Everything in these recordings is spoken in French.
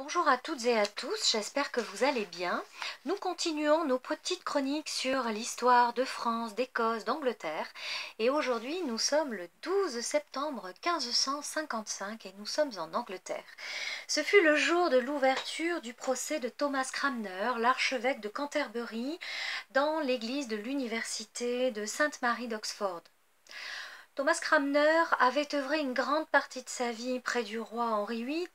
Bonjour à toutes et à tous, j'espère que vous allez bien. Nous continuons nos petites chroniques sur l'histoire de France, d'Écosse, d'Angleterre. Et aujourd'hui, nous sommes le 12 septembre 1555 et nous sommes en Angleterre. Ce fut le jour de l'ouverture du procès de Thomas Cranmer, l'archevêque de Canterbury, dans l'église de l'université de Sainte-Marie d'Oxford. Thomas Cranmer avait œuvré une grande partie de sa vie près du roi Henri VIII.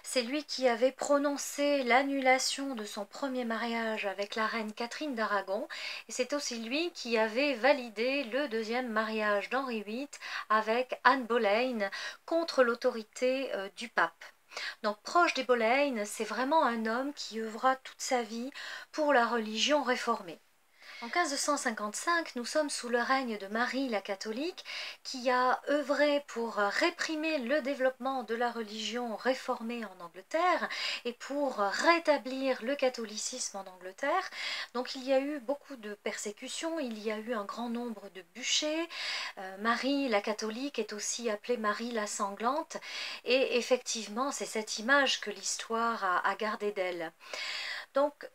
C'est lui qui avait prononcé l'annulation de son premier mariage avec la reine Catherine d'Aragon. Et c'est aussi lui qui avait validé le deuxième mariage d'Henri VIII avec Anne Boleyn contre l'autorité du pape. Donc proche des Boleyn, c'est vraiment un homme qui œuvra toute sa vie pour la religion réformée. En 1555, nous sommes sous le règne de Marie la catholique qui a œuvré pour réprimer le développement de la religion réformée en Angleterre et pour rétablir le catholicisme en Angleterre. Donc il y a eu beaucoup de persécutions, il y a eu un grand nombre de bûchers. Marie la catholique est aussi appelée Marie la sanglante et effectivement c'est cette image que l'histoire a gardée d'elle. Donc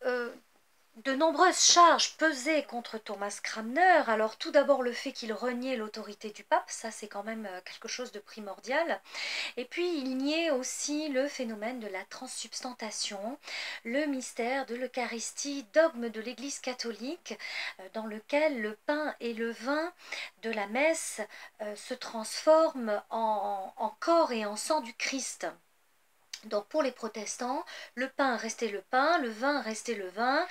de nombreuses charges pesaient contre Thomas Cranmer. Alors tout d'abord le fait qu'il reniait l'autorité du pape, ça c'est quand même quelque chose de primordial. Et puis il niait aussi le phénomène de la transsubstantation, le mystère de l'Eucharistie, dogme de l'Église catholique, dans lequel le pain et le vin de la messe se transforment en corps et en sang du Christ. Donc pour les protestants, le pain restait le pain, le vin restait le vin.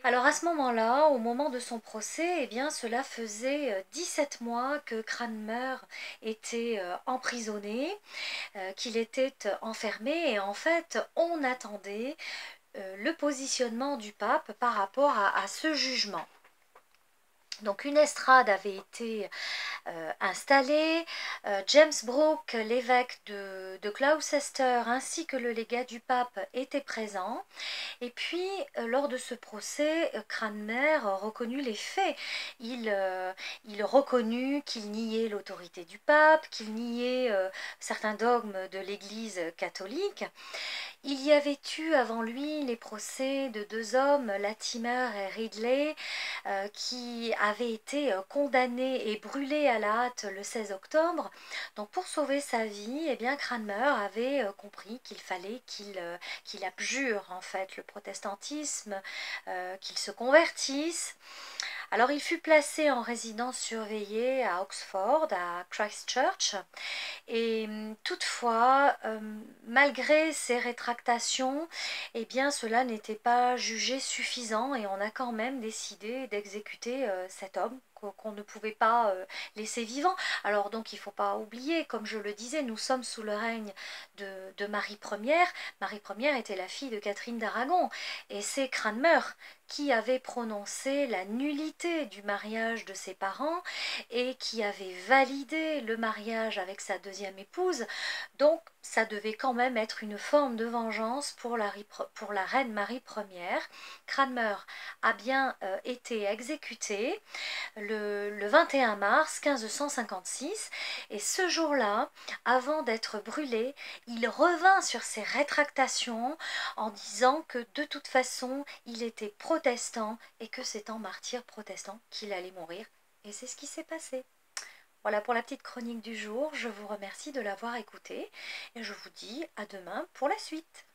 Alors à ce moment-là, au moment de son procès, eh bien cela faisait 17 mois que Cranmer était emprisonné, qu'il était enfermé et en fait on attendait le positionnement du pape par rapport à ce jugement. Donc une estrade avait été installée. James Brooke, l'évêque de Gloucester, ainsi que le légat du pape étaient présents. Et puis, lors de ce procès, Cranmer reconnut les faits. Il reconnut qu'il niait l'autorité du pape, qu'il niait certains dogmes de l'Église catholique. Il y avait eu avant lui les procès de deux hommes, Latimer et Ridley, qui avaient été condamnés et brûlés à la hâte le 16 octobre. Donc pour sauver sa vie, eh bien Cranmer avait compris qu'il fallait qu'il abjure en fait le protestantisme, qu'il se convertisse. Alors il fut placé en résidence surveillée à Oxford, à Christ Church, et toutefois, malgré ces rétractations, eh bien cela n'était pas jugé suffisant et on a quand même décidé d'exécuter cet homme qu'on ne pouvait pas laisser vivant. Alors donc il ne faut pas oublier, comme je le disais, nous sommes sous le règne de Marie Ière. Marie Ière était la fille de Catherine d'Aragon et c'est Cranmer qui avait prononcé la nullité du mariage de ses parents et qui avait validé le mariage avec sa deuxième épouse. Donc ça devait quand même être une forme de vengeance pour la reine Marie Ière. Cranmer a bien été exécuté le 21 mars 1556 et ce jour-là, avant d'être brûlé, il revint sur ses rétractations en disant que de toute façon il était protestant et que c'est en martyr protestant qu'il allait mourir. Et c'est ce qui s'est passé. Voilà pour la petite chronique du jour, je vous remercie de l'avoir écoutée et je vous dis à demain pour la suite.